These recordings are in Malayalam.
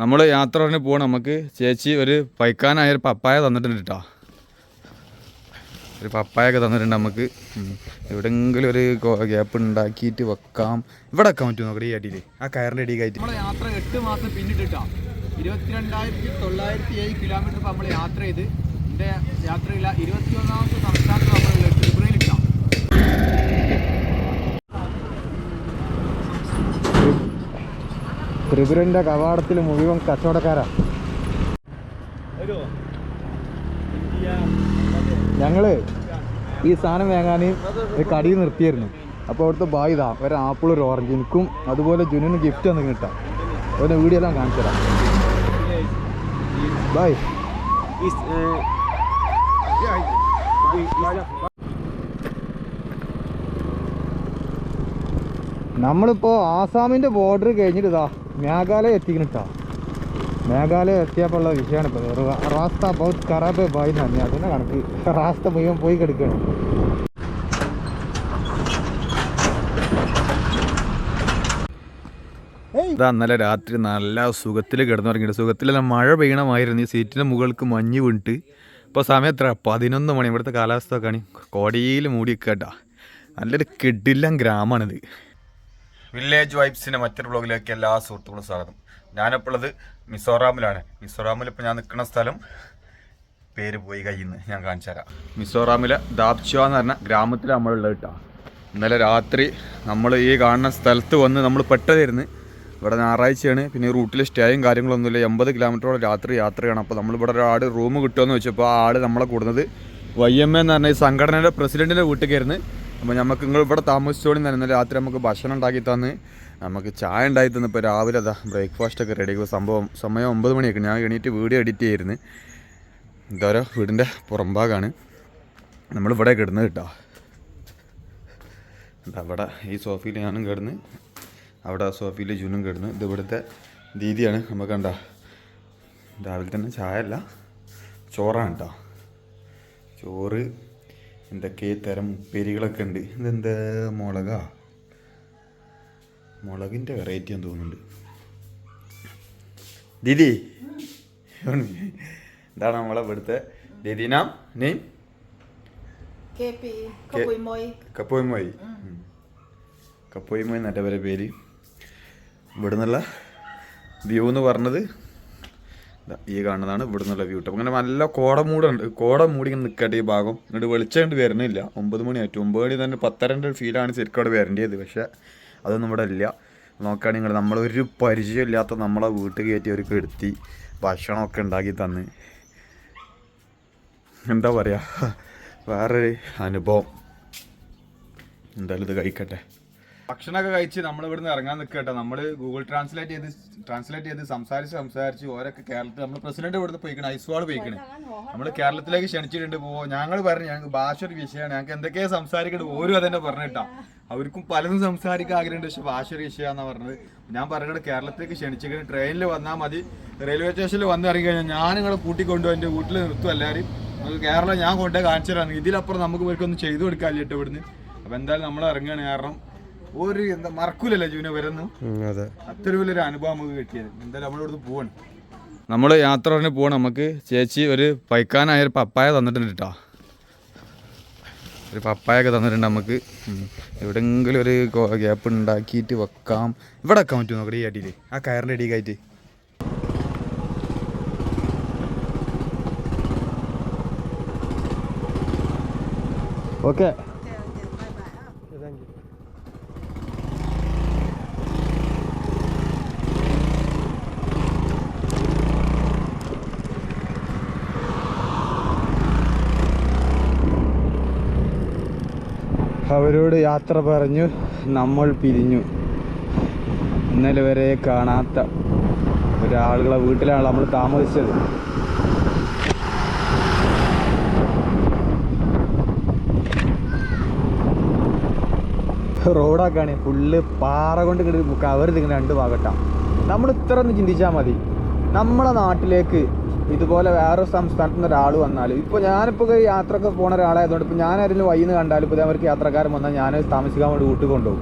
നമ്മൾ യാത്ര പറഞ്ഞ് പോകണം. നമുക്ക് ചേച്ചി ഒരു പൈക്കാനായൊരു പപ്പായ തന്നിട്ടുണ്ട് കേട്ടോ. ഒരു പപ്പായൊക്കെ തന്നിട്ടുണ്ട് നമുക്ക്. എവിടെയെങ്കിലും ഒരു ഗ്യാപ്പ് ഉണ്ടാക്കിയിട്ട് വെക്കാം. ഇവിടെ വെക്കാൻ പറ്റുമോ നോക്കട്ടെ ഈ അടിയിൽ, ആ കയറിൻ്റെ അടിയിൽ ആയിട്ട്. നമ്മളെ യാത്ര 8 മാസം പിന്നിട്ടിട്ടാ 22,907 കിലോമീറ്റർ ഇപ്പോൾ നമ്മൾ യാത്ര ചെയ്ത്. എൻ്റെ യാത്രയില്ല 21ാമത്തെ സംസ്ഥാനത്ത് നമ്മളുള്ള ത്രിപുരയിലിട്ടാം. ത്രിപുരൻ്റെ കവാടത്തിൽ മുഴുവൻ കച്ചവടക്കാരാ. ഞങ്ങള് ഈ സാധനം വാങ്ങാൻ ഒരു കടിയിൽ നിർത്തിയായിരുന്നു. അപ്പോൾ അവിടുത്തെ ബായ് ഇതാ ഒരു ആപ്പിൾ ഒരു ഓറഞ്ച് എനിക്കും അതുപോലെ ജുനു ഗിഫ്റ്റ് ഒന്ന് കിട്ടാം. അവൻ്റെ വീഡിയോ എല്ലാം കാണിച്ചു തരാം. ബായ് നമ്മളിപ്പോൾ ആസാമിൻ്റെ ബോർഡർ കഴിഞ്ഞിട്ട് ഇതാ മേഘാലയ എത്തിക്കണിട്ടാ. മേഘാലയ എത്തിയപ്പോൾ ഉള്ള വിഷയമാണ് ഇപ്പോൾ. റാസ്ത ബൗത്ത് ഖറാബ് ബായി തന്നെ അതിനെ കണക്ക് റാസ്ത മുഴുവൻ പോയി കിടക്കുകയാണ്. ഇതാ ഇന്നലെ രാത്രി നല്ല സുഖത്തിൽ കിടന്നുറങ്ങിയിട്ട്. സുഖത്തിലെല്ലാം മഴ പെയ്യണമായിരുന്നു. ഈ സീറ്റിൻ്റെ മുകൾക്ക് മഞ്ഞ് വീണിട്ട് ഇപ്പോൾ സമയം എത്ര 11 മണി. ഇവിടുത്തെ കാലാവസ്ഥ ഒക്കെ ആണ് കോടിയിൽ മൂടി കേട്ടാ. നല്ലൊരു കിടിലൻ ഗ്രാമമാണിത്. വില്ലേജ് വൈബ്സിൻ്റെ മറ്റൊരു ബ്ലോഗിലേക്ക് എല്ലാ സുഹൃത്തുക്കളും സ്വാഗതം. ഞാനിപ്പോൾ ഉള്ളത് മിസോറാമിലാണ്. മിസോറാമിലിപ്പോൾ ഞാൻ നിൽക്കുന്ന സ്ഥലം പേര് പോയി കയ്യിൽ നിന്ന് ഞാൻ കാണിച്ചു തരാം. മിസോറാമിലെ ദാപ്ചുവ എന്ന് പറഞ്ഞ ഗ്രാമത്തിൽ നമ്മളുള്ളത് കേട്ടോ. ഇന്നലെ രാത്രി നമ്മൾ ഈ കാണുന്ന സ്ഥലത്ത് വന്ന് നമ്മൾ പെട്ടതായിരുന്നു. ഇവിടെ ഞായറാഴ്ചയാണ്. പിന്നെ ഈ റൂട്ടിൽ സ്റ്റേയും കാര്യങ്ങളൊന്നുമില്ല. 80 കിലോമീറ്ററോളം രാത്രി യാത്രയാണ്. അപ്പോൾ നമ്മളിവിടെ ഒരാട് റൂം കിട്ടുമെന്ന് വെച്ചപ്പോൾ ആ ആൾ നമ്മളെ കൂടുന്നത് YMA എന്ന് പറഞ്ഞ ഈ സംഘടനയുടെ പ്രസിഡൻറ്റിൻ്റെ വീട്ടിലേക്കായിരുന്നു. അപ്പോൾ നമുക്ക് നിങ്ങൾ ഇവിടെ താമസിച്ചോളി തന്നെ. ഇന്നലെ രാത്രി നമുക്ക് ഭക്ഷണം ഉണ്ടാക്കി തന്ന് നമുക്ക് ചായ ഉണ്ടാക്കി തന്നു. ഇപ്പോൾ രാവിലെ അതാ ബ്രേക്ക്ഫാസ്റ്റൊക്കെ റെഡി ആക്കുക. സമയം 9 മണിയൊക്കെ. ഞാൻ എണീറ്റ് വീഡിയോ എഡിറ്റ് ചെയ്യായിരുന്നു. ഇതോരോ വീടിൻ്റെ പുറംഭാഗമാണ് നമ്മളിവിടെ കിടന്ന് കേട്ടോ. അവിടെ ഈ സോഫയിൽ ഞാനും കിടന്ന്, അവിടെ ആ സോഫയിൽ ജുനും കിടന്ന്. ഇത് ഇവിടുത്തെ ദീദിയാണ്. നമുക്ക് കണ്ട രാവിലെ തന്നെ ചായ അല്ല ചോറാണ് കേട്ടോ. ചോറ് എന്തൊക്കെ തരം ഉപ്പേരികളൊക്കെ ഉണ്ട്. ഇതെന്താ മുളകിൻ്റെ വെറൈറ്റി എന്ന് തോന്നുന്നുണ്ട്. ദീദി ഇതാണ് നമ്മളെ ഇവിടുത്തെ ദീദീന നെയിം കപ്പോയ് മോയ് എന്നറ്റ വരെ പേര്. ഇവിടെ നിന്നുള്ള വ്യൂ എന്ന് പറഞ്ഞത് ഈ കാണുന്നതാണ്. ഇവിടെ നിന്നുള്ള വ്യൂ കേട്ടോ. അങ്ങനെ നല്ല കോട മൂടി ഇങ്ങനെ നിൽക്കട്ടെ ഈ ഭാഗം. എന്നിട്ട് വെളിച്ചം കൊണ്ട് വരുന്നില്ല. 9 മണി ആയിട്ട് 9 മണി തന്നെ 10:30 ഫീലാണ് ശരിക്കും അവിടെ വരേണ്ടത്. പക്ഷേ അതൊന്നും ഇവിടെ ഇല്ല. നോക്കുകയാണെങ്കിൽ നമ്മളൊരു പരിചയമില്ലാത്ത നമ്മളെ വീട്ടിൽ കയറ്റി അവർക്ക് എടുത്തി ഭക്ഷണമൊക്കെ ഉണ്ടാക്കി തന്ന് എന്താ പറയുക വേറൊരു അനുഭവം. എന്തായാലും ഇത് കഴിക്കട്ടെ. ഭക്ഷണമൊക്കെ കഴിച്ച് നമ്മളിവിടുന്ന് ഇറങ്ങാൻ നിൽക്കട്ടെ. നമ്മൾ ഗൂഗിൾ ട്രാൻസ്ലേറ്റ് ചെയ്ത് സംസാരിച്ച് ഓരൊക്കെ കേരളത്തിൽ നമ്മൾ പ്രസിഡന്റ് ഇവിടുന്ന് പോയിക്കണം. ഐസ്വാൾ പോയിക്കണേ. നമ്മൾ കേരളത്തിലേക്ക് ക്ഷണിച്ചിട്ടുണ്ട്. ഞങ്ങൾ പറഞ്ഞു ഞങ്ങൾക്ക് ഭാഷ ഒരു വിഷയമാണ്, ഞങ്ങൾക്ക് എന്തൊക്കെയാണ് സംസാരിക്കേണ്ടത് ഓരോ അതന്നെ പറഞ്ഞിട്ടാ. അവർക്കും പലതും സംസാരിക്കാൻ ആഗ്രഹമുണ്ട്, പക്ഷെ ഭാഷ ഒരു വിഷയമാണെന്നാണ് പറഞ്ഞത്. ഞാൻ പറഞ്ഞത് കേരളത്തിലേക്ക് ക്ഷണിച്ചിട്ട് ട്രെയിനിൽ വന്നാൽ മതി, റെയിൽവേ സ്റ്റേഷനിൽ വന്ന് ഇറങ്ങി കഴിഞ്ഞാൽ ഞാൻ നിങ്ങളെ കൂട്ടിക്കൊണ്ടുപോയി എൻ്റെ വീട്ടിൽ നിർത്തും എല്ലാവരും. നമുക്ക് കേരളം ഞാൻ കൊണ്ടേ കാണിച്ചു തരാം. ഇതിലപ്പുറം നമുക്ക് ഇവർക്കൊന്നും ചെയ്തു കൊടുക്കാനില്ല കേട്ടോ ഇവിടുന്ന്. അപ്പം എന്തായാലും നമ്മൾ ഇറങ്ങുകയാണ്. കാരണം ഒരു എന്താ മറക്കൂലല്ലോ ജൂന വരുന്നു. അത്ര വലിയൊരു അനുഭവം നമുക്ക് കിട്ടിയത്. എന്തായാലും നമ്മളിവിടുന്ന് പോവാണ്. നമ്മൾ യാത്ര പറഞ്ഞ് പോകണം. നമുക്ക് ചേച്ചി ഒരു പൈക്കാനായൊരു പപ്പായ തന്നിട്ടുണ്ട് കേട്ടോ. ഒരു പപ്പായൊക്കെ തന്നിട്ടുണ്ട് നമുക്ക്. എവിടെയെങ്കിലും ഒരു ഗ്യാപ്പ് ഉണ്ടാക്കിയിട്ട് വെക്കാം. ഇവിടെ വെക്കാൻ പറ്റുമോ നോക്കട്ടെ ഈ അടിയിൽ, ആ കയറിൻ്റെ അടിയിലായിട്ട്. ഓക്കെ അവരോട് യാത്ര പറഞ്ഞു നമ്മൾ പിരിഞ്ഞു. ഇന്നലെ വരെ കാണാത്ത ഒരാളുകളെ വീട്ടിലാണ് നമ്മൾ താമസിച്ചത്. റോഡൊക്കെയാണ് ഫുള്ള് പാറ കൊണ്ട് കവർ തിങ്ങനെ 2 ഭാഗത്താണ്. നമ്മൾ ഇത്ര ഒന്ന് ചിന്തിച്ചാൽ മതി. നമ്മളെ നാട്ടിലേക്ക് ഇതുപോലെ വേറൊരു സംസ്ഥാനത്ത് നിന്ന് ഒരാൾ വന്നാൽ, ഇപ്പോൾ ഞാനിപ്പോൾ യാത്രയൊക്കെ പോണ ഒരാളായതുകൊണ്ട് ഇപ്പോൾ ഞാൻ ആരെങ്കിലും വൈന്ന് കണ്ടാലും ഇപ്പോൾ അവർക്ക് യാത്രക്കാരൻ വന്നാൽ ഞാൻ താമസിക്കാൻ വേണ്ടി വീട്ടിൽ കൊണ്ടുപോകും.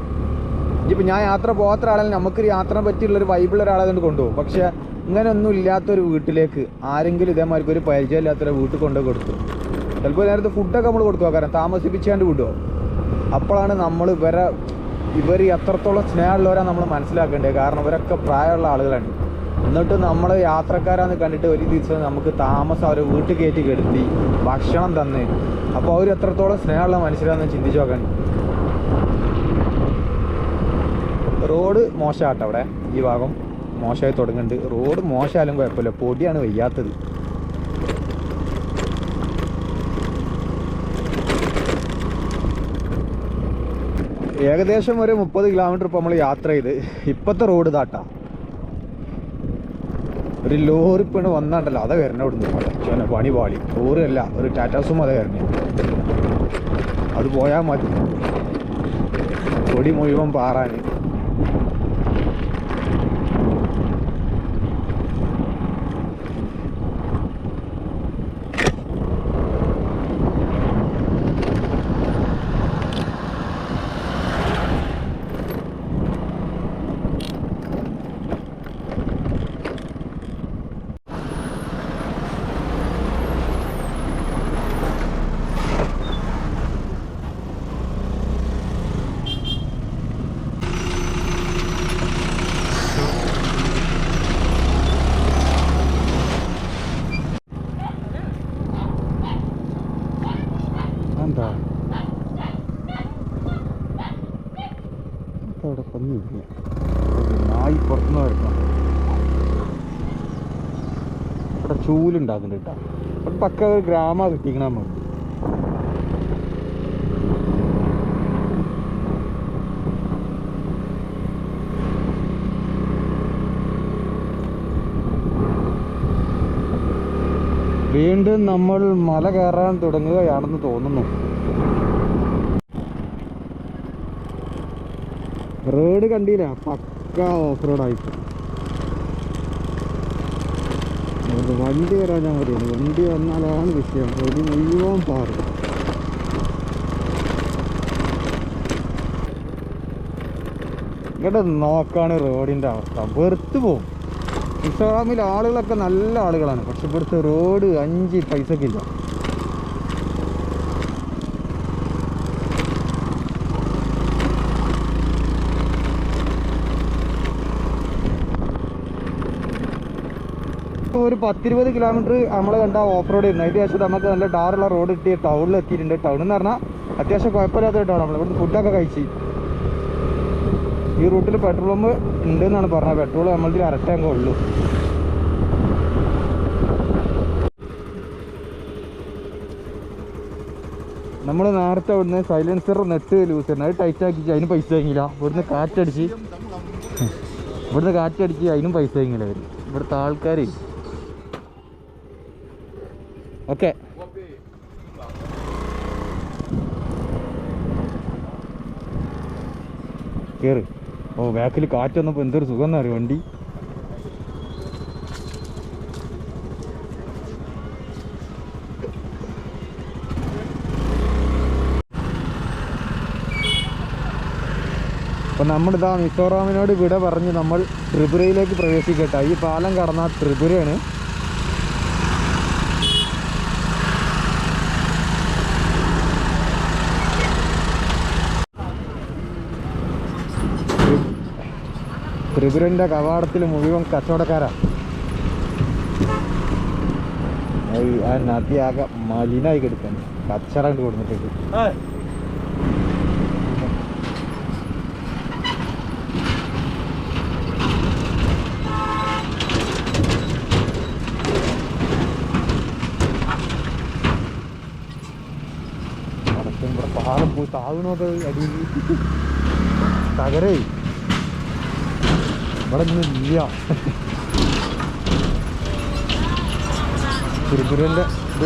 ഇനിയിപ്പോൾ ഞാൻ യാത്ര പോകാത്ത ഒരാളെ നമുക്കൊരു യാത്രയെ പറ്റിയുള്ളൊരു വൈബിളുള്ള ഒരാളെ കൊണ്ട് കൊണ്ടുപോകും. പക്ഷേ ഇങ്ങനെയൊന്നും ഇല്ലാത്തൊരു വീട്ടിലേക്ക് ആരെങ്കിലും ഇതേമാതിരി ഒരു പരിചയമില്ലാത്തൊരു വീട്ടിൽ കൊണ്ടുപോയി കൊടുത്തു. ചിലപ്പോൾ നേരത്തെ ഫുഡൊക്കെ നമ്മൾ കൊടുക്കുക, കാരണം താമസിപ്പിച്ചാണ്ട് വിടുമോ. അപ്പോഴാണ് നമ്മൾ ഇവർ എത്രത്തോളം സ്നേഹമുള്ളവരാണ് നമ്മൾ മനസ്സിലാക്കേണ്ടത്. കാരണം ഇവരൊക്കെ പ്രായമുള്ള ആളുകളാണ്. എന്നിട്ട് നമ്മൾ യാത്രക്കാരാന്ന് കണ്ടിട്ട് ഒരു ദിവസം നമുക്ക് താമസം അവരെ വീട്ടിൽ കയറ്റി കെടുത്തി ഭക്ഷണം തന്ന്. അപ്പോൾ അവർ എത്രത്തോളം സ്നേഹമുള്ള മനുഷ്യരാണെന്ന് ചിന്തിച്ച് നോക്കാൻ. റോഡ് മോശമാട്ടോ, അവിടെ ഈ ഭാഗം മോശമായി തുടങ്ങുന്നുണ്ട്. റോഡ് മോശമായാലും കുഴപ്പമില്ല, പൊടിയാണ് വയ്യാത്തത്. ഏകദേശം ഒരു 30 കിലോമീറ്റർ ഇപ്പോൾ നമ്മൾ യാത്ര ചെയ്ത്. ഇപ്പോഴത്തെ റോഡ് ഇതാട്ടാ. ഒരു ലോറി പെണ്ണ് വന്നാണ്ടല്ലോ, അതെ വരണ ഇവിടുന്ന് പണി പാളി. ലോറിയല്ല, ഒരു ടാറ്റാസും അതെ വരണേ. അത് പോയാൽ മതി, പൊടി മുഴുവൻ പാറാൻ. എന്താ അവിടെ പന്നില്ല, നായി പുറത്തുനിന്ന് വരണം. ഇവിടെ ചൂലുണ്ടാക്കുന്നുണ്ട് കേട്ടോ. ഇവിടെ പക്ക ഗ്രാമ കിട്ടിക്കണ നമ്മൾ. വീണ്ടും നമ്മൾ മല കയറാൻ തുടങ്ങുകയാണെന്ന് തോന്നുന്നു. റോഡ് കണ്ടില്ല, പക്ക ഓഫ് റോഡായിപ്പോ. വണ്ടി വരാൻ ഞാൻ പറയുന്നത്, വണ്ടി വന്നാലാണ് വിഷയം. ഒരു മുഴുവൻ പാറും. ഇവിടെ നോക്കാണ് റോഡിൻ്റെ അവസ്ഥ, വെറുത്ത് പോവും. ഇൻസ്റ്റാഗ്രാമിൽ ആളുകളൊക്കെ നല്ല ആളുകളാണ്, പക്ഷെ ഇവിടുത്തെ റോഡ് 5 പൈസക്കില്ല. ഒരു 10-20 കിലോമീറ്റർ നമ്മൾ കണ്ട ഓഫ് റോഡ് ആയിരുന്നു. അതിന് ശേഷം നമുക്ക് നല്ല ടാറുള്ള റോഡ് കിട്ടി ടൗണിൽ എത്തിയിട്ടുണ്ട്. ടൗൺ എന്ന് പറഞ്ഞാൽ അത്യാവശ്യം കുഴപ്പമില്ലാത്ത ടൗൺ. നമ്മൾ ഇവിടുന്ന് ഫുഡൊക്കെ കഴിച്ച്. ഈ റൂട്ടിൽ പെട്രോൾ പമ്പ് ഉണ്ടെന്നാണ് പറഞ്ഞത്. പെട്രോൾ നമ്മളിൽ അരട്ടങ്ങ് ഉള്ളൂ. നമ്മൾ നേരത്തെ ഇവിടുന്ന് സൈലൻസർ നെറ്റ് ലൂസ് ചെയ്യുന്നത്, അത് ടൈറ്റ് ആക്കി അതിന് പൈസ വാങ്ങിയില്ല. ഇവിടുന്ന് കാറ്റടിച്ച് അതിനും പൈസ വാങ്ങിയില്ല അവർ, ഇവിടുത്തെ ആൾക്കാർ. ഓക്കെ, കയറി. ഓ, ബാക്കിൽ കാറ്റ് വന്നപ്പോൾ എന്തൊരു സുഖം എന്നറിയോ വണ്ടി. അപ്പം നമ്മളിതാ മിസോറാമിനോട് വിട പറഞ്ഞ് നമ്മൾ ത്രിപുരയിലേക്ക് പ്രവേശിക്കട്ടെ. ഈ പാലം കടന്ന ത്രിപുരയാണ്. ത്രിപുരൻ്റെ കവാടത്തിൽ മുഴുവൻ കച്ചവടക്കാരാണ്. ആ നദി ആകെ മലിനായി കിടക്കാൻ കച്ചറ കണ്ട് കൊടുത്തിട്ടുണ്ട്. ഇവിടെ പാലം പോയി താഴണമൊക്കെ അടി തകരേ ഇവിടെ ഒന്നും ഇല്ല.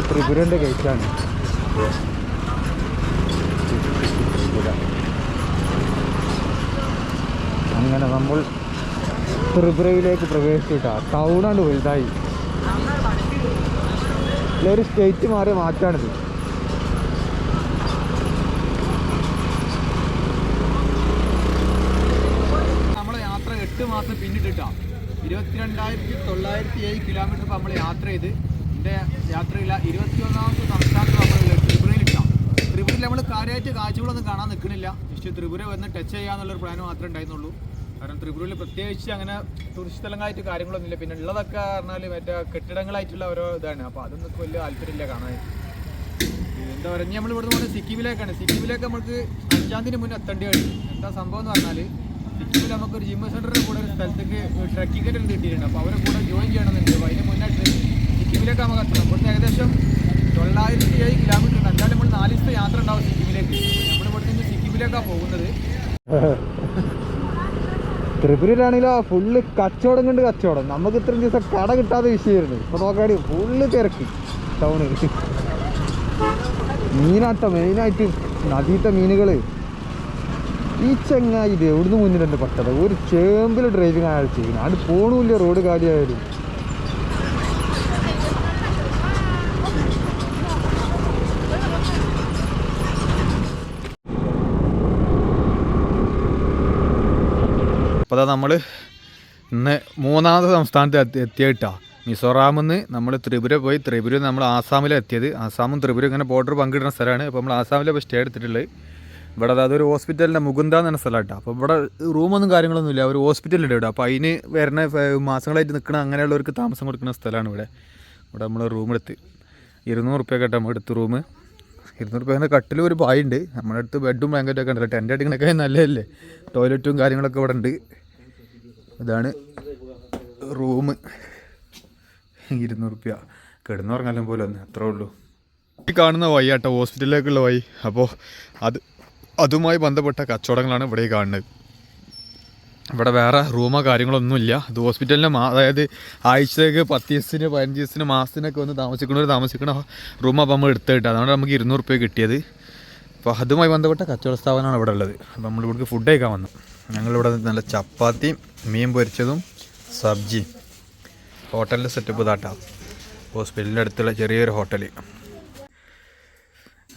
ത്രിപുരൻ്റെ ഗേറ്റാണ്. അങ്ങനെ നമ്മൾ ത്രിപുരയിലേക്ക് പ്രവേശിച്ചിട്ടാ. ടൗണാണ് വലുതായി. ഒരു സ്റ്റേറ്റ് മാറിയ മാറ്റാണിത്. മാസം പിന്നിട്ടിട്ടാണ്. 22,907 കിലോമീറ്റർ ഇപ്പോൾ നമ്മൾ യാത്ര ചെയ്ത്. എൻ്റെ യാത്രയില്ല 21ാമത്തെ സംസ്ഥാനത്ത് നമ്മളുള്ള ത്രിപുരയിലിട്ടാണ്. ത്രിപുരയിൽ നമ്മൾ കാര്യമായിട്ട് കാഴ്ചകളൊന്നും കാണാൻ നിൽക്കുന്നില്ല. ജസ്റ്റ് ത്രിപുര വന്ന് ടച്ച് ചെയ്യാന്നുള്ളൊരു പ്ലാൻ മാത്രമേ ഉണ്ടായിരുന്നുള്ളൂ. കാരണം ത്രിപുരയിൽ പ്രത്യേകിച്ച് അങ്ങനെ ടൂറിസ്റ്റ് സ്ഥലങ്ങളായിട്ട് കാര്യങ്ങളൊന്നുമില്ല. പിന്നെ ഉള്ളതൊക്കെ പറഞ്ഞാൽ മറ്റേ കെട്ടിടങ്ങളായിട്ടുള്ള ഓരോ ഇതാണ്. അപ്പോൾ അതൊന്നും വലിയ താല്പര്യമില്ല കാണാൻ. എന്താ പറയുക, നമ്മൾ ഇവിടുന്ന് പോകുന്നത് സിക്കിമിലേക്കാണ്. സിക്കിമിലേക്ക് നമുക്ക് 5-ാം തീയതി മുന്നേ എത്തേണ്ടി കഴിഞ്ഞു. എന്താ സംഭവം എന്ന് പറഞ്ഞാൽ സിക്കിമിൽ നമുക്കൊരു ജിം സെൻ്ററിൻ്റെ കൂടെ ഒരു സ്ഥലത്തേക്ക് ട്രക്കിംഗ് ഒക്കെ കിട്ടിയിട്ടുണ്ട്. അപ്പോൾ അവരെ കൂടെ ജോയിൻ ചെയ്യണമെന്നുണ്ട്. അപ്പോൾ അതിന് മുന്നായിട്ട് സിക്കിമിലേക്ക് നമുക്ക് എത്തണം. ഇവിടുന്ന് ഏകദേശം 907 കിലോമീറ്റർ ഉണ്ട്. എന്തായാലും നമ്മൾ 4 ദിവസത്തെ യാത്ര ഉണ്ടാവും സിക്കിമിലേക്ക്. നമ്മൾ ഇവിടുന്ന് ഇന്ന് സിക്കിമിലേക്കാണ് പോകുന്നത്. ത്രിപുരയിലാണെങ്കിലോ ഫുള്ള് കച്ചവടം കൊണ്ട് കച്ചവടം. നമുക്ക് ഇത്രയും ദിവസം കട കിട്ടാതെ വിഷയമായിരുന്നു. ഇപ്പോൾ നോക്കാടി ഫുള്ള് തിരക്ക് ടൗണ്. മീനാട്ടം മെയിനായിട്ട് നദീത്തെ മീനുകൾ. ഈ ചങ്ങായി ഇത് എവിടുന്ന് മുന്നിലുണ്ട് പെട്ടത്. ഒരു ചേമ്പിൽ ഡ്രൈവിംഗ് അയാൾ ചെയ്യുന്നത്. അത് പോണില്ല റോഡ് കാര്യമായാലും. അപ്പോൾ നമ്മൾ ഇന്ന് 3ാമത്തെ സംസ്ഥാനത്ത് എത്തിയിട്ടാണ്. മിസോറാമിൽ നിന്ന് നമ്മൾ ത്രിപുര പോയി. ത്രിപുര നമ്മൾ ആസാമിലെത്തിയത്. ആസാമും ത്രിപുര ഇങ്ങനെ ബോർഡർ പങ്കിടുന്ന സ്ഥലമാണ്. അപ്പോൾ നമ്മൾ ആസാമിലെ ഇപ്പോൾ സ്റ്റേ എടുത്തിട്ടുള്ളത്. ഇവിടെ അതൊരു ഹോസ്പിറ്റലിൻ്റെ മുകുന്ദ എന്ന് പറഞ്ഞ സ്ഥലമായിട്ടാണ്. അപ്പോൾ ഇവിടെ റൂമൊന്നും കാര്യങ്ങളൊന്നുമില്ല. ഒരു ഹോസ്പിറ്റലുണ്ട് ഇവിടെ. അപ്പോൾ അതിന് വരുന്ന മാസങ്ങളായിട്ട് നിൽക്കുന്ന അങ്ങനെയുള്ളവർക്ക് താമസം കൊടുക്കുന്ന സ്ഥലമാണ് ഇവിടെ. ഇവിടെ നമ്മൾ റൂം എടുത്ത് 200 റുപ്യക്കായിട്ട് നമ്മൾ എടുത്ത് റൂം. 200 റുപ്യേൻ്റെ കട്ടിൽ ഒരു പായുണ്ട്. നമ്മുടെ അടുത്ത് ബെഡും ബ്ലാങ്കറ്റൊക്കെ ഉണ്ടല്ലോ. ടെൻ്റ് അടിക്കണൊക്കെ നല്ലതല്ലേ. ടോയ്ലറ്റും കാര്യങ്ങളൊക്കെ ഇവിടെ ഉണ്ട്. ഇതാണ് റൂം. 200 റുപ്യ കിടന്നുറങ്ങാലും പോലെ ഒന്ന് അത്രേ ഉള്ളൂ. ഈ കാണുന്ന വഴി ആട്ടോ ഹോസ്പിറ്റലിലേക്കുള്ള വഴി. അപ്പോൾ അതുമായി ബന്ധപ്പെട്ട കച്ചവടങ്ങളാണ് ഇവിടെ കാണുന്നത്. ഇവിടെ വേറെ റൂമോ കാര്യങ്ങളൊന്നുമില്ല. ഇത് ഹോസ്പിറ്റലിന് അതായത് ആഴ്ചയ്ക്ക് 10 ദിവസത്തിന് 15 ദിവസത്തിന് മാസത്തിനൊക്കെ വന്ന് താമസിക്കണ റൂം അപ്പോൾ നമ്മൾ എടുത്തിട്ട് അതുകൊണ്ട് നമുക്ക് 200 റുപ്യ കിട്ടിയത്. അപ്പോൾ അതുമായി ബന്ധപ്പെട്ട കച്ചവട സ്ഥാപനമാണ് ഇവിടെ ഉള്ളത്. അപ്പോൾ നമ്മളിവിടേക്ക് ഫുഡ് കഴിക്കാൻ വന്നു. ഞങ്ങളിവിടെ നല്ല ചപ്പാത്തിയും മീൻ പൊരിച്ചതും സബ്ജിയും. ഹോട്ടലിൻ്റെ സെറ്റപ്പ് ഇതാട്ടാ. ഹോസ്പിറ്റലിൻ്റെ അടുത്തുള്ള ചെറിയൊരു ഹോട്ടൽ.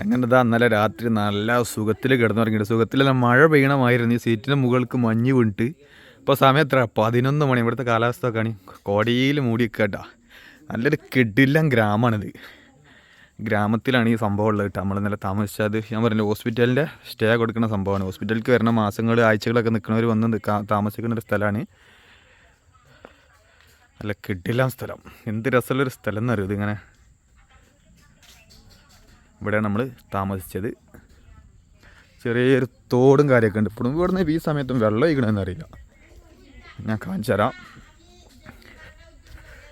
അങ്ങനെ ഇതാ ഇന്നലെ രാത്രി നല്ല സുഖത്തിൽ കിടന്നുറങ്ങിയിട്ട്. സുഖത്തിൽ മഴ പെയ്യണമായിരുന്നു. ഈ സീറ്റിൻ്റെ മുകൾക്ക് മഞ്ഞ് വീണിട്ട് ഇപ്പോൾ സമയം എത്ര 11 മണി. ഇവിടുത്തെ കാലാവസ്ഥ ഒക്കെ ആണ് കോടിയിൽ മൂടി കേട്ടാ. നല്ലൊരു കിടിലൻ ഗ്രാമമാണിത്. ഗ്രാമത്തിലാണ് ഈ സംഭവം ഉള്ളത് കേട്ടോ. നമ്മൾ ഇന്നലെ താമസിച്ചത് ഞാൻ പറഞ്ഞില്ല ഹോസ്പിറ്റലിൻ്റെ സ്റ്റേ കൊടുക്കുന്ന സംഭവമാണ്. ഹോസ്പിറ്റലിലേക്ക് വരുന്ന മാസങ്ങൾ ആഴ്ചകളൊക്കെ നിൽക്കുന്നവർ വന്ന് താമസിക്കുന്ന ഒരു സ്ഥലമാണ്. നല്ല കിടിലൻ സ്ഥലം. എന്ത് രസമുള്ളൊരു സ്ഥലം എന്നറിയും ഇതിങ്ങനെ. ഇവിടെയാണ് നമ്മൾ താമസിച്ചത്. ചെറിയൊരു തോടും കാര്യമൊക്കെ ഉണ്ട്. ഇപ്പോഴും ഇവിടുന്ന് ഈ സമയത്തും വെള്ളം ഒഴിക്കണമെന്ന് അറിയില്ല. ഞാൻ കാണിച്ചു തരാം.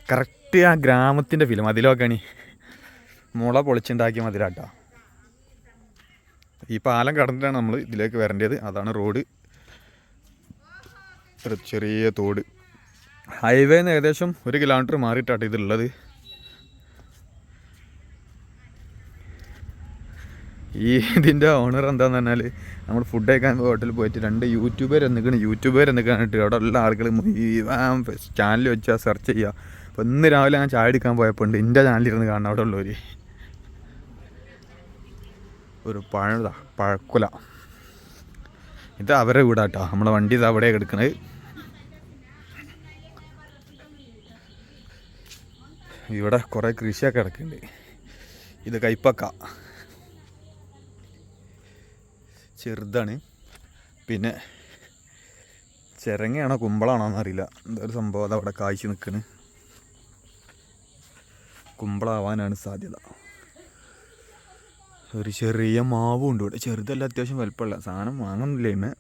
കറക്റ്റ് ആ ഗ്രാമത്തിൻ്റെ ഫിലിം അതിലൊക്കെയാണ്. മുള പൊളിച്ചുണ്ടാക്കിയ മതിലാട്ടോ. ഈ പാലം കടന്നിട്ടാണ് നമ്മൾ ഇതിലേക്ക് വരേണ്ടത്. അതാണ് റോഡ്. ഒരു ചെറിയ തോട്. ഹൈവേന്ന് ഏകദേശം 1 കിലോമീറ്റർ മാറിയിട്ടാട്ടോ ഇതുള്ളത്. ഇതിൻ്റെ ഓണർ എന്താണെന്ന് പറഞ്ഞാൽ നമ്മൾ ഫുഡ് കഴിക്കാൻ ഹോട്ടലിൽ പോയിട്ട് 2 യൂട്യൂബർ എന്നിക്കാണിട്ട് അവിടെ ഉള്ള ആളുകൾ ചാനൽ വെച്ചാൽ സെർച്ച് ചെയ്യുക. അപ്പോൾ ഇന്ന് രാവിലെ ഞാൻ ചായ എടുക്കാൻ പോയപ്പോൾ ഉണ്ട് എൻ്റെ ചാനലിരുന്ന് കാണണം അവിടെ ഉള്ളവർ. ഒരു പഴക്കുല. ഇത് അവരുടെ വീടാട്ടോ. നമ്മുടെ വണ്ടി ഇത് അവിടെ കിടക്കണത്. ഇവിടെ കുറേ കൃഷിയൊക്കെ കിടക്കുന്നുണ്ട്. ഇത് കൈപ്പക്ക ചെറുതാണ്. പിന്നെ ചിരങ്ങയാണോ കുമ്പളാണോ എന്നറിയില്ല. എന്തൊരു സംഭവം അതവിടെ കായ്ച്ച് നിൽക്കുന്നത്. കുമ്പളാവാനാണ് സാധ്യത. ഒരു ചെറിയ മാവും ഉണ്ട് ഇവിടെ. ചെറുതല്ല, അത്യാവശ്യം വലുപ്പമുള്ള സാധനം. വാങ്ങുന്നില്ല ഇന്ന്.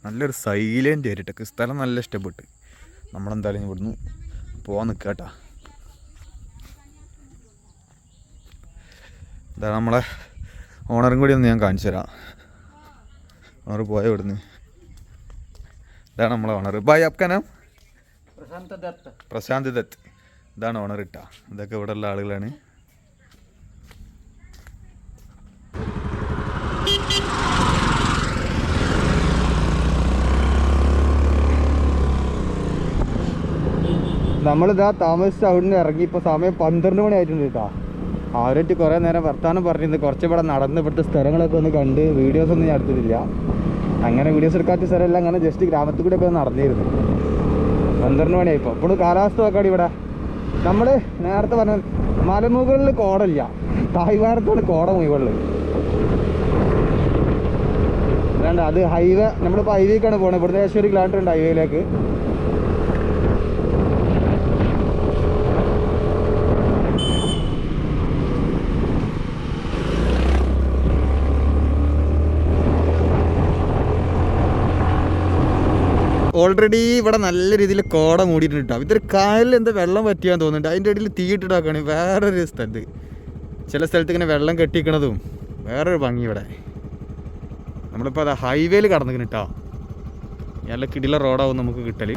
നല്ലൊരു സൈലൻ്റ് ആയിട്ടൊക്കെ സ്ഥലം നല്ല ഇഷ്ടപ്പെട്ട്. നമ്മളെന്തായാലും ഇവിടുന്ന് പോകാൻ നിൽക്കാട്ടാ. ഇതാ നമ്മളെ ഓണറും കൂടി ഒന്ന് ഞാൻ കാണിച്ചു തരാം. ഓണർ പോയ ഇവിടുന്ന്. ഇതാണ് നമ്മളെ ഓണർ. ബായ് ആപ്കാ നാം? പ്രശാന്ത് ദത്ത്. ഇതാണ് ഓണർ ഇട്ടാ. ഇതൊക്കെ ഇവിടെ ഉള്ള ആളുകളാണ്. നമ്മളിതാ താമസിച്ച് അവിടുന്ന് ഇറങ്ങി. ഇപ്പോൾ സമയം 12 മണി ആയിട്ടുണ്ട് കേട്ടോ. അവരായിട്ട് കുറേ നേരം വർത്താനം പറഞ്ഞിരുന്നു. കുറച്ച് ഇവിടെ നടന്ന് ഇവിടുത്തെ സ്ഥലങ്ങളൊക്കെ ഒന്ന് കണ്ട് വീഡിയോസൊന്നും ഞാൻ എടുത്തിട്ടില്ല. അങ്ങനെ വീഡിയോസ് എടുക്കാത്ത സ്ഥലമല്ല, അങ്ങനെ ജസ്റ്റ് ഗ്രാമത്തിൽ കൂടെ ഒക്കെ നടന്നിരുന്നു. 12 മണിയായിപ്പോൾ. ഇപ്പോൾ കാലാവസ്ഥ നോക്കാടി ഇവിടെ. നമ്മൾ നേരത്തെ പറഞ്ഞ മലമുകളിൽ കോടല്ല, തായ്വാരത്താണ് കോട മുകളിൽ. അല്ലാണ്ട് അത് ഹൈവേ, നമ്മളിപ്പോൾ ഹൈവേക്കാണ് പോകുന്നത്. ഇവിടുത്തെ ഏകദേശം 1 കിലോമീറ്റർ ഉണ്ട് ഹൈവേയിലേക്ക്. ഓൾറെഡി ഇവിടെ നല്ല രീതിയിൽ കോട മൂടിയിട്ടുണ്ട് കേട്ടോ. ഇതൊരു കായലിൽ എന്താ വെള്ളം പറ്റിയാന്ന് തോന്നുന്നുണ്ട്. അതിൻ്റെ ഇടയിൽ തീയിട്ടിട്ടാക്കാണ് വേറൊരു സ്ഥലത്ത്. ചില സ്ഥലത്ത് ഇങ്ങനെ വെള്ളം കെട്ടിക്കണതും വേറൊരു ഭംഗി ഇവിടെ. നമ്മളിപ്പോൾ അത് ഹൈവേയിൽ കടന്നിരിക്കണം കേട്ടോ. നല്ല കിടില റോഡാവും നമുക്ക് കിട്ടല്.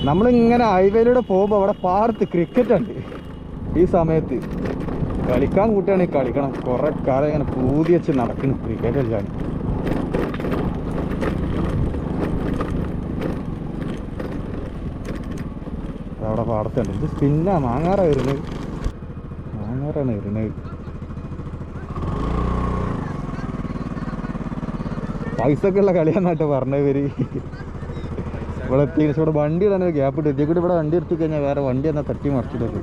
നമ്മളിങ്ങനെ ഹൈവേയിലൂടെ പോകുമ്പോൾ അവിടെ പാടത്ത് ക്രിക്കറ്റ് ഉണ്ട്. ഈ സമയത്ത് കളിക്കാൻ കൂട്ടുകയാണെങ്കിൽ കളിക്കണം. കുറേ കാലം ഇങ്ങനെ പൂതി വെച്ച് നടക്കണം ക്രിക്കറ്റ് കളിക്കാൻ. അവിടെ പാടത്തുണ്ട്. ഇത് സ്പിന്നാ, മാങ്ങാറാണ് വരുന്നത്. പൈസൊക്കെ ഉള്ള കളിയാന്നാട്ടോ പറഞ്ഞത് ഇവര്. ഇവിടെ എത്തി ഇവിടെ വണ്ടി ഇടാൻ ഒരു ഗ്യാപ്പ് ഇട്ട് എത്തിയ കൂടി. ഇവിടെ വണ്ടി എടുത്തു കഴിഞ്ഞാൽ വേറെ വണ്ടി എന്നാൽ തട്ടി മറിച്ചിട്ടൊക്കെ.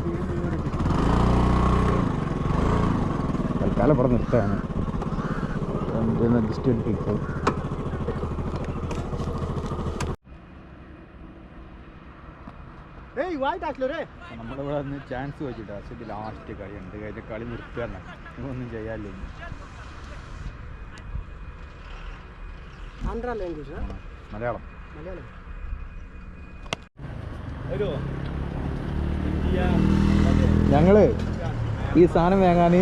തൽക്കാലം ഇവിടെ നിർത്തുകയാണ്. വണ്ടി ഒന്ന് അഡ്ജസ്റ്റ് ചെയ്തിട്ട് നമ്മളിവിടെ ഒന്ന് ചാൻസ് വെച്ചിട്ട് പക്ഷേ ലാസ്റ്റ് കളി ഉണ്ട്. കഴിഞ്ഞ കളി നിർത്തുക ഒന്നും ചെയ്യാനില്ല. മലയാളം ഞങ്ങള് ഈ സാധനം വാങ്ങാൻ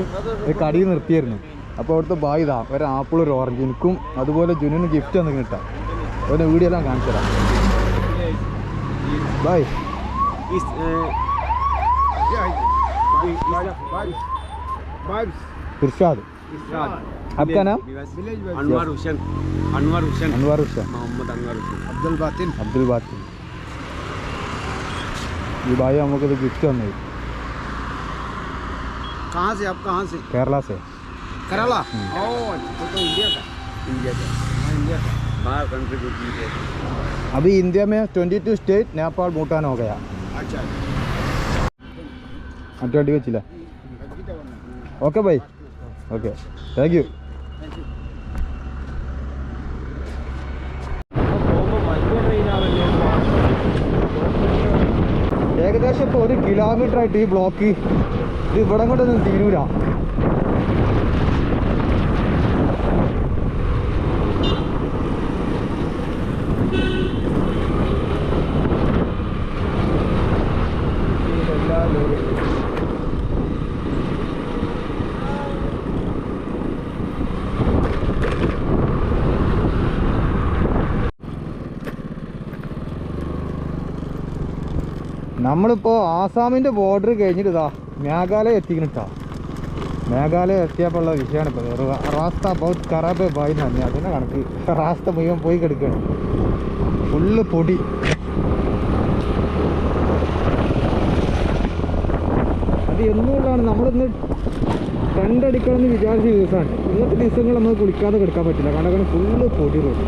ഒരു കടയിൽ നിർത്തിയായിരുന്നു. അപ്പോൾ അവിടുത്തെ ബായ് ഇതാ ഒരു ആപ്പിൾ ഒരു ഓറഞ്ച്. എനിക്കും അതുപോലെ ജുനു ഗിഫ്റ്റ് ഒന്നും കിട്ടാം. അവൻ്റെ വീഡിയോ എല്ലാം കാണിച്ചു തരാം. ബായ് ഇർഷാദ്. आपका नाम? अनवर हुसैन मोहम्मद अब्दुल बातिन. ये भाई हमको तो गिफ्ट है। कहाँ से आप? कहाँ से? केरला से. केरला? ओह तो इंडिया का. बाहर कंट्री को कीजिए. अभी इंडिया में 22 स्टेट, नेपाल, भूटान हो गया. अच्छा. अट्टी വെച്ചില്ല. Okay bye. Okay, thank you. ഏകദേശം ഇപ്പോൾ 1 കിലോമീറ്റർ ആയിട്ട് ഈ ബ്ലോക്ക്. ഇത് ഇവിടെ കൊണ്ടൊന്നും തീരൂല. നമ്മളിപ്പോൾ ആസാമിൻ്റെ ബോർഡർ കഴിഞ്ഞിട്ട് ഇതാ മേഘാലയ എത്തിക്കണിട്ടാ. മേഘാലയ എത്തിയപ്പോൾ ഉള്ള വിഷയമാണ് ഇപ്പോൾ. റാസ്ത ബൗത്ത് ഖറാബ് ബായി എന്ന് പറഞ്ഞാൽ അതിൻ്റെ കണക്ക്. റാസ്ത മുഴുവൻ പോയി കിടക്കുകയാണ്. ഫുള്ള് പൊടി. അത് എന്നുകൊണ്ടാണ് നമ്മളിന്ന് കണ്ടടിക്കണമെന്ന് വിചാരിച്ച ദിവസമാണ്. ഇന്നത്തെ ദിവസങ്ങൾ നമ്മൾ കുളിക്കാതെ കിടക്കാൻ പറ്റില്ല. കാരണം ഫുള്ള് പൊടി റോഡ്.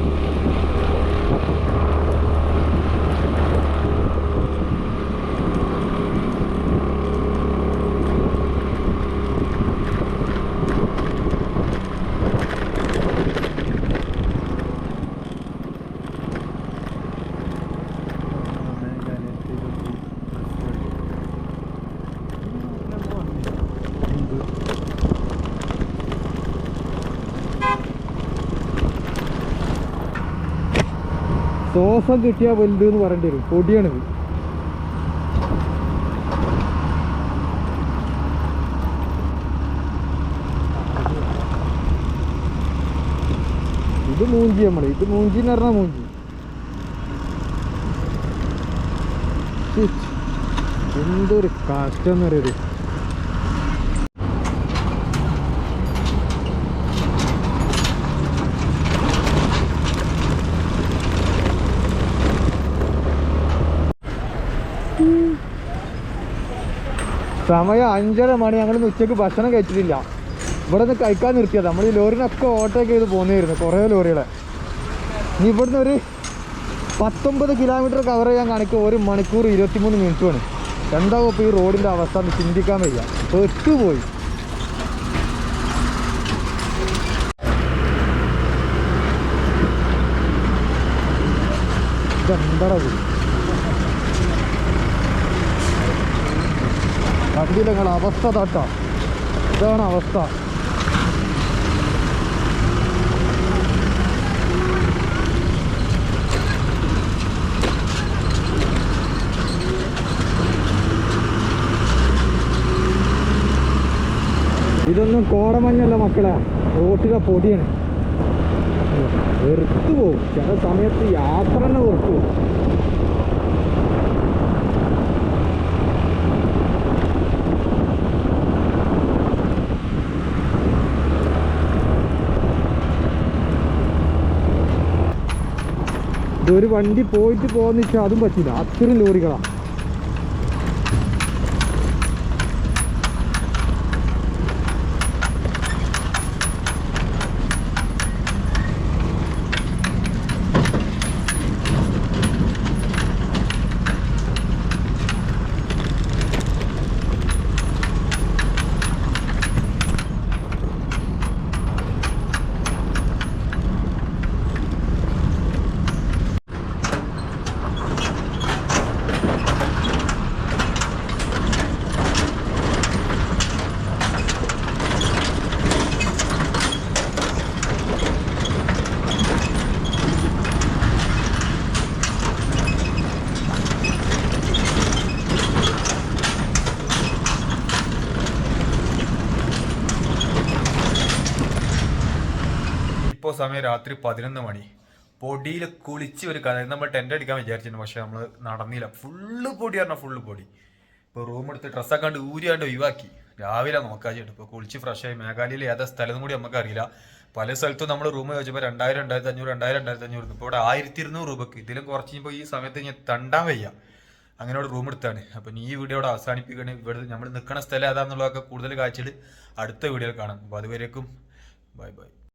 സോസം കിട്ടിയാൽ വലുത് എന്ന് പറയേണ്ടി വരും. പൊടിയാണിത്. ഇത് മൂഞ്ചി നമ്മൾ, ഇത് മൂഞ്ചി എന്ന് പറഞ്ഞാൽ മൂഞ്ചി. എന്തൊരു കഷ്ടം എന്ന് പറയുന്നത്. സമയം 5:30 മണി. ഞങ്ങൾ ഉച്ചക്ക് ഭക്ഷണം കഴിച്ചിട്ടില്ല. ഇവിടെ നിന്ന് കഴിക്കാൻ നിർത്തിയത്. നമ്മൾ ഈ ലോറിനൊക്കെ ഓട്ടോയൊക്കെ ചെയ്ത് പോകുന്നതായിരുന്നു, കുറേ ലോറികളെ. ഇനി ഇവിടുന്ന് ഒരു 19 കിലോമീറ്റർ കവർ ചെയ്യാൻ കാണിക്കുക 1 മണിക്കൂർ 23 മിനിറ്റുമാണ്. എന്താവും ഇപ്പോൾ ഈ റോഡിൻ്റെ അവസ്ഥ എന്ന് ചിന്തിക്കാൻ വയ്യ. പെട്ടുപോയി. ഇതെന്താ കണ്ടില്ല നിങ്ങളുടെ അവസ്ഥ താട്ടാ. ഇതാണ് അവസ്ഥ. ഇതൊന്നും കോടമഞ്ഞല്ല മക്കളെ, റോട്ടിലെ പൊടിയാണ്. വെറുത്തു പോവും ചില സമയത്ത്. യാത്ര തന്നെ വെറുത്തു പോവും. ഇതൊരു വണ്ടി പോയിട്ട് പോകുന്ന വെച്ചാൽ അതും പറ്റില്ല, അത്രയും ലോറികളാണ്. ഇപ്പോൾ സമയം രാത്രി 11 മണി. പൊടിയിൽ കുളിച്ച് ഒരു കഥ. നമ്മൾ ടെൻ്റ് അടിക്കാൻ വിചാരിച്ചിരുന്നു, പക്ഷെ നമ്മൾ നടന്നില്ല. ഫുള്ള് പൊടി പറഞ്ഞാൽ ഫുള്ള് പൊടി. ഇപ്പോൾ റൂം എടുത്ത് ഡ്രസ്സൊക്കെ കണ്ട് ഊരിയാണ്ട് ഒഴിവാക്കി. രാവിലെ നോക്കാച്ചിട്ട് ഇപ്പോൾ കുളിച്ച് ഫ്രഷായി. മേഘാലയയിൽ ഏതാ സ്ഥലം കൂടി നമുക്കറിയില്ല. പല സ്ഥലത്തും നമ്മൾ റൂം ചോദിച്ചപ്പോൾ 2000, 2500, 2000, 2500. ഇപ്പോൾ ഇവിടെ 1200 രൂപക്ക്. ഇതിലും കുറച്ച് ഇപ്പോൾ ഈ സമയത്ത് ഞാൻ തണ്ടാൻ വയ്യ. അങ്ങനെ ഇവിടെ റൂം എടുത്താണ്. അപ്പം ഈ വീഡിയോ ഇവിടെ അവസാനിപ്പിക്കണേ. ഇവിടെ നമ്മൾ നിൽക്കുന്ന സ്ഥലം ഏതാണെന്നുള്ളതൊക്കെ കൂടുതൽ കാഴ്ചയിൽ അടുത്ത വീഡിയോയിൽ കാണാം. അപ്പോൾ അതുവരേക്കും ബൈ ബൈ.